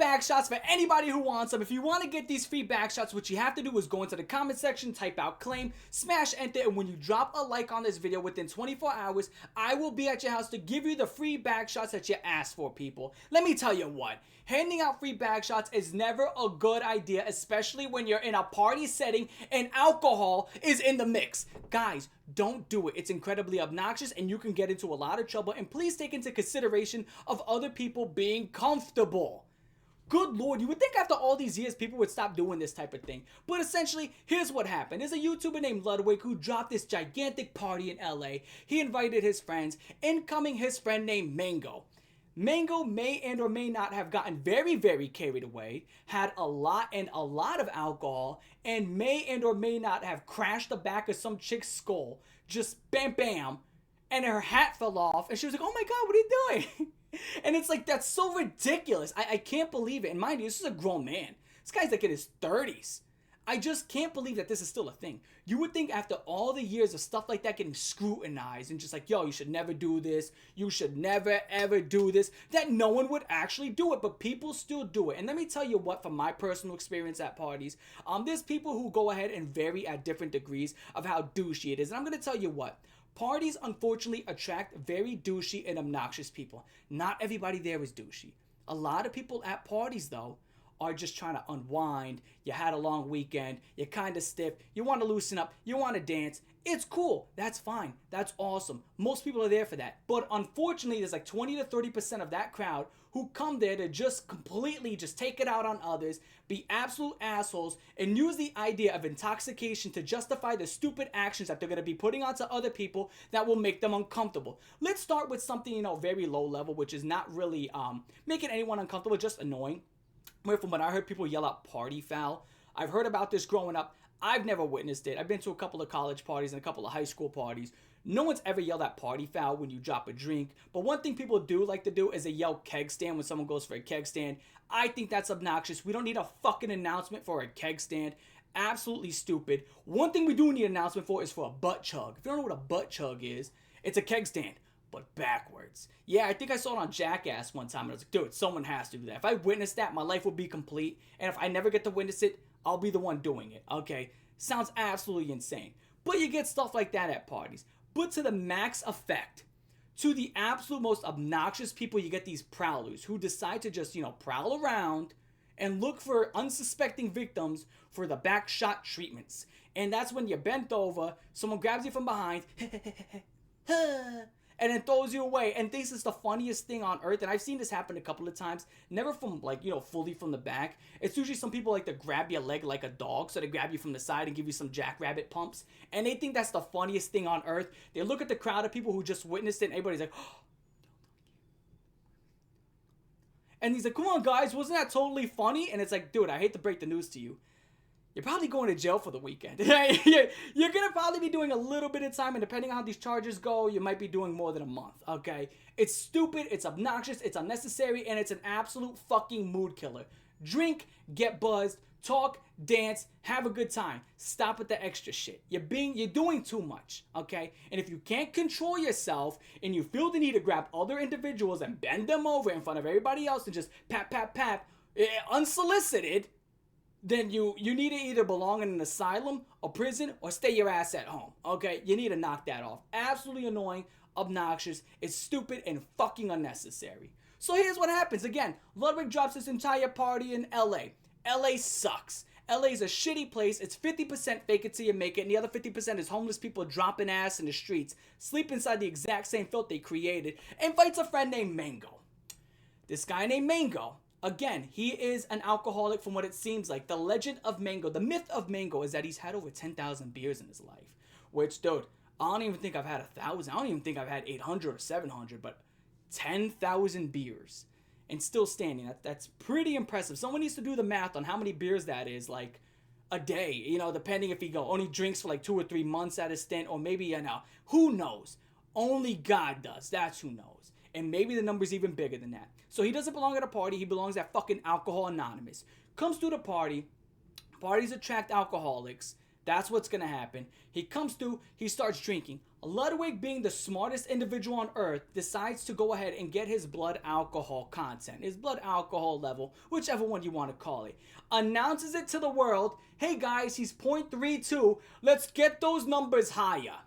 backshots for anybody who wants them. If you want to get these free backshots, what you have to do is go into the comment section, type out claim, smash enter, and when you drop a like on this video within 24 hours, I will be at your house to give you the free backshots that you asked for, people. Let me tell you what, handing out free backshots is never a good idea, especially when you're in a party setting and alcohol is in the mix. Guys, don't do it. It's incredibly obnoxious and you can get into a lot of trouble, and please take into consideration of other people being comfortable. Good Lord, you would think after all these years people would stop doing this type of thing. But essentially, here's what happened. There's a YouTuber named Lewig who dropped this gigantic party in LA. He invited his friends, incoming his friend named Mango. Mango may and or may not have gotten very, very carried away, had a lot of alcohol, and may and or may not have crashed the back of some chick's skull. Just bam, bam, and her hat fell off, and she was like, oh my God, what are you doing? And it's like, that's so ridiculous. I can't believe it. And mind you, this is a grown man. This guy's like in his 30s. I just can't believe that this is still a thing. You would think after all the years of stuff like that getting scrutinized and just like, yo, you should never do this, you should never ever do this, that no one would actually do it, but people still do it. And let me tell you what, from my personal experience at parties, there's people who go ahead and vary at different degrees of how douchey it is. And I'm going to tell you what, parties unfortunately attract very douchey and obnoxious people. Not everybody there is douchey. A lot of people at parties, though, are just trying to unwind. You had a long weekend, you're kind of stiff, you want to loosen up, you want to dance. It's cool, that's fine, that's awesome. Most people are there for that. But unfortunately, there's like 20 to 30% of that crowd who come there to just completely just take it out on others, be absolute assholes, and use the idea of intoxication to justify the stupid actions that they're going to be putting onto other people that will make them uncomfortable. Let's start with something, very low level, which is not really making anyone uncomfortable, just annoying. From when I heard people yell out party foul, I've heard about this growing up. I've never witnessed it. I've been to a couple of college parties and a couple of high school parties. No one's ever yelled at party foul when you drop a drink. But one thing people do like to do is they yell keg stand when someone goes for a keg stand. I think that's obnoxious. We don't need a fucking announcement for a keg stand. Absolutely stupid. One thing we do need an announcement for is for a butt chug. If you don't know what a butt chug is, it's a keg stand, but backwards. Yeah, I think I saw it on Jackass one time, and I was like, dude, someone has to do that. If I witness that, my life will be complete, and if I never get to witness it, I'll be the one doing it, okay? Sounds absolutely insane. But you get stuff like that at parties. But to the max effect, to the absolute most obnoxious people, you get these prowlers who decide to just, prowl around and look for unsuspecting victims for the backshot treatments. And that's when you're bent over, someone grabs you from behind, and then throws you away and thinks it's the funniest thing on earth. And I've seen this happen a couple of times, never from fully from the back. It's usually some people like to grab your leg like a dog, so they grab you from the side and give you some jackrabbit pumps, and they think that's the funniest thing on earth. They look at the crowd of people who just witnessed it, and everybody's like, oh. And he's like, come on guys, wasn't that totally funny? And it's like, dude, I hate to break the news to you, you're probably going to jail for the weekend. You're going to probably be doing a little bit of time, and depending on how these charges go, you might be doing more than a month, okay? It's stupid, it's obnoxious, it's unnecessary, and it's an absolute fucking mood killer. Drink, get buzzed, talk, dance, have a good time. Stop with the extra shit. You're doing too much, okay? And if you can't control yourself and you feel the need to grab other individuals and bend them over in front of everybody else and just pat, unsolicited, then you need to either belong in an asylum, a prison, or stay your ass at home, okay? You need to knock that off. Absolutely annoying, obnoxious, it's stupid, and fucking unnecessary. So here's what happens. Again, Ludwig drops this entire party in LA. LA sucks. LA is a shitty place. It's 50% fake it till you make it, and the other 50% is homeless people dropping ass in the streets, sleep inside the exact same filth they created, invites a friend named Mango. This guy named Mango, again, he is an alcoholic from what it seems like. The legend of Mango, the myth of Mango is that he's had over 10,000 beers in his life. Which, dude, I don't even think I've had 1,000. I don't even think I've had 800 or 700, but 10,000 beers and still standing. That's pretty impressive. Someone needs to do the math on how many beers that is, like, a day. Depending if he only drinks for like 2 or 3 months at a stint, or maybe, who knows? Only God does. That's who knows. And maybe the number's even bigger than that. So he doesn't belong at a party. He belongs at fucking Alcohol Anonymous. Comes to the party. Parties attract alcoholics That's what's going to happen. He comes through, he starts drinking. Ludwig, being the smartest individual on earth, decides to go ahead and get his blood alcohol content, his blood alcohol level, whichever one you want to call it. Announces it to the world, hey guys, he's 0.32, let's get those numbers higher.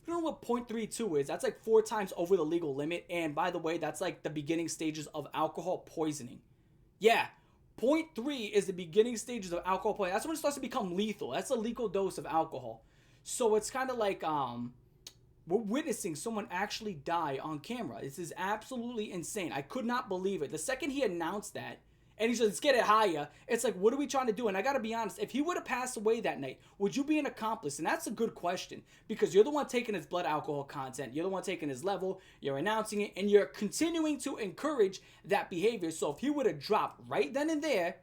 You don't know what 0.32 is? That's like 4 times over the legal limit, and by the way, that's like the beginning stages of alcohol poisoning. Yeah, 0.3 is the beginning stages of alcohol poisoning. That's when it starts to become lethal. That's a lethal dose of alcohol. So it's kind of like we're witnessing someone actually die on camera. This is absolutely insane. I could not believe it. The second he announced that, and he said, let's get it higher, it's like, what are we trying to do? And I got to be honest, if he would have passed away that night, would you be an accomplice? And that's a good question, because you're the one taking his blood alcohol content. You're the one taking his level. You're announcing it, and you're continuing to encourage that behavior. So if he would have dropped right then and there,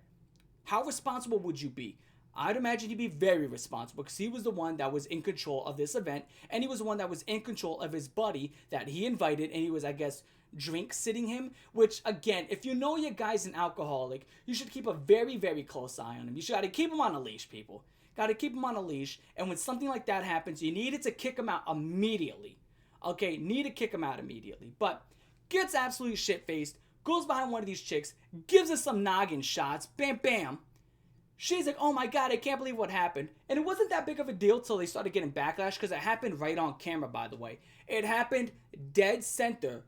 how responsible would you be? I'd imagine he'd be very responsible, because he was the one that was in control of this event, and he was the one that was in control of his buddy that he invited, and he was, I guess, drink sitting him, which, again, if you know your guy's an alcoholic, you should keep a very, very close eye on him. You should got to keep him on a leash, people. Got to keep him on a leash, and when something like that happens, you needed to kick him out immediately. Okay, need to kick him out immediately. But gets absolutely shit-faced, goes behind one of these chicks, gives us some noggin shots, bam, bam. She's like, oh my god, I can't believe what happened. And it wasn't that big of a deal till they started getting backlash, because it happened right on camera, by the way. It happened dead center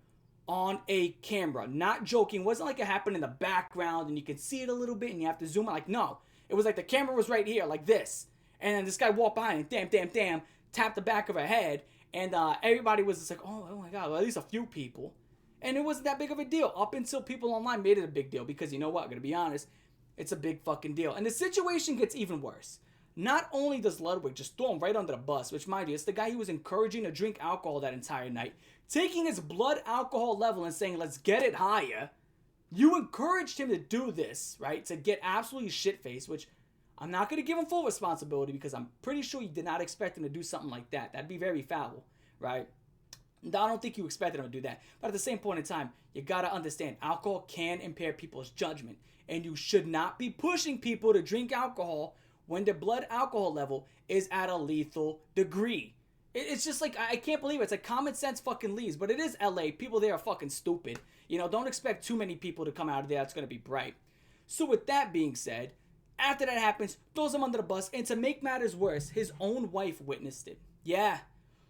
on a camera. Not joking. It wasn't like it happened in the background and you can see it a little bit and you have to zoom in. Like, no. It was like the camera was right here, like this. And then this guy walked behind and damn, damn, damn, tapped the back of her head. And everybody was just like, oh my god, well, at least a few people. And it wasn't that big of a deal up until people online made it a big deal. Because you know what? I'm going to be honest. It's a big fucking deal. And the situation gets even worse. Not only does Ludwig just throw him right under the bus, which, mind you, it's the guy who was encouraging to drink alcohol that entire night, taking his blood alcohol level and saying, let's get it higher. You encouraged him to do this, right? To get absolutely shit-faced, which I'm not going to give him full responsibility, because I'm pretty sure you did not expect him to do something like that. That'd be very foul, right? I don't think you expected him to do that. But at the same point in time, you got to understand, alcohol can impair people's judgment. And you should not be pushing people to drink alcohol when their blood alcohol level is at a lethal degree. It's just like, I can't believe it. It's like common sense fucking leaves. But it is LA. People there are fucking stupid. You know, don't expect too many people to come out of there that's going to be bright. So with that being said, after that happens, throws him under the bus. And to make matters worse, his own wife witnessed it. Yeah.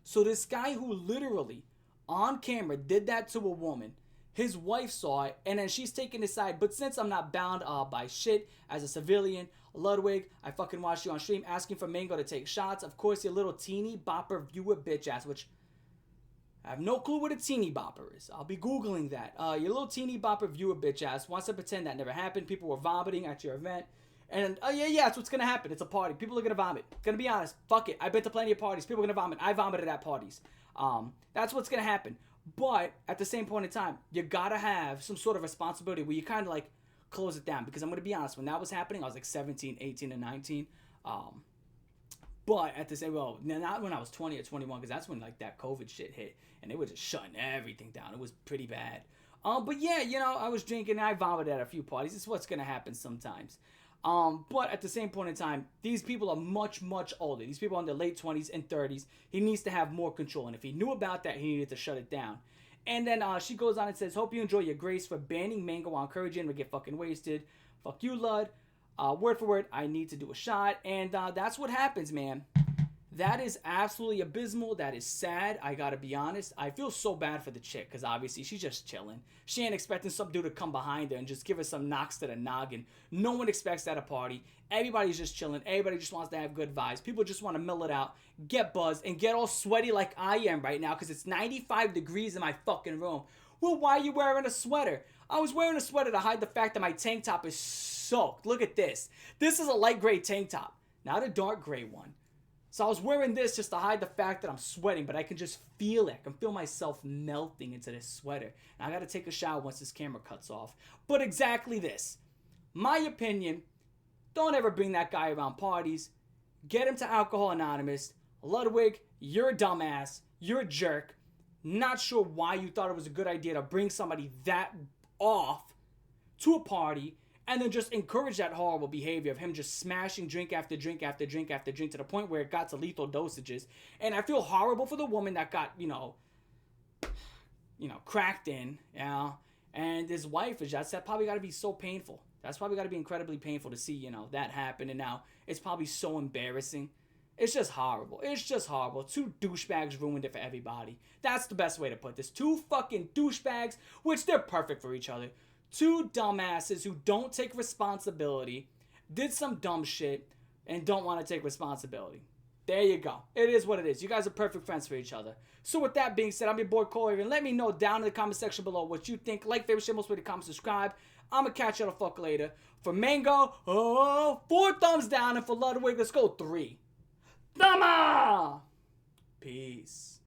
So this guy who literally, on camera, did that to a woman, his wife saw it, and then she's taking his side. But since I'm not bound by shit as a civilian, Ludwig, I fucking watched you on stream asking for Mango to take shots. Of course, your little teeny bopper viewer bitch ass, which I have no clue what a teeny bopper is. I'll be Googling that. Your little teeny bopper viewer bitch ass wants to pretend that never happened. People were vomiting at your event. And, yeah, that's what's going to happen. It's a party. People are going to vomit. Gonna be honest. Fuck it. I've been to plenty of parties. People are going to vomit. I vomited at parties. That's what's going to happen. But at the same point in time, you gotta have some sort of responsibility where you kind of like close it down. Because I'm gonna be honest, when that was happening, I was like 17, 18, and 19. But at the same, well, not when I was 20 or 21, because that's when like that COVID shit hit and they were just shutting everything down. It was pretty bad. But yeah, you know, I was drinking. And I vomited at a few parties. It's what's gonna happen sometimes. But at the same point in time, these people are much, much older. These people are in their late 20s and 30s. He needs to have more control. And if he knew about that, he needed to shut it down. And then she goes on and says, hope you enjoy your grace for banning Mango while encouraging him to get fucking wasted. Fuck you, Lud. Word for word, I need to do a shot. And that's what happens, man. That is absolutely abysmal. That is sad. I gotta be honest. I feel so bad for the chick, because obviously she's just chilling. She ain't expecting some dude to come behind her and just give her some knocks to the noggin. No one expects that at a party. Everybody's just chilling. Everybody just wants to have good vibes. People just want to mill it out, get buzzed, and get all sweaty like I am right now, because it's 95 degrees in my fucking room. Well, why are you wearing a sweater? I was wearing a sweater to hide the fact that my tank top is soaked. Look at this. This is a light gray tank top, not a dark gray one. So I was wearing this just to hide the fact that I'm sweating, but I can just feel it. I can feel myself melting into this sweater. And I got to take a shower once this camera cuts off. But exactly this. My opinion, don't ever bring that guy around parties. Get him to Alcohol Anonymous. Ludwig, you're a dumbass. You're a jerk. Not sure why you thought it was a good idea to bring somebody that off to a party and then just encourage that horrible behavior of him just smashing drink after drink after drink after drink to the point where it got to lethal dosages. And I feel horrible for the woman that got, cracked in, and his wife is just, that probably got to be so painful. That's probably got to be incredibly painful to see, that happen. And now it's probably so embarrassing. It's just horrible. It's just horrible. Two douchebags ruined it for everybody. That's the best way to put this. Two fucking douchebags, which they're perfect for each other. Two dumbasses who don't take responsibility, did some dumb shit, and don't want to take responsibility. There you go. It is what it is. You guys are perfect friends for each other. So with that being said, I'm your boy Corey, and let me know down in the comment section below what you think. Like, favorite, share, most way to comment, subscribe. I'm going to catch you the fuck later. For Mango, 4 thumbs down, and for Ludwig, let's go 3. Thumma! Peace.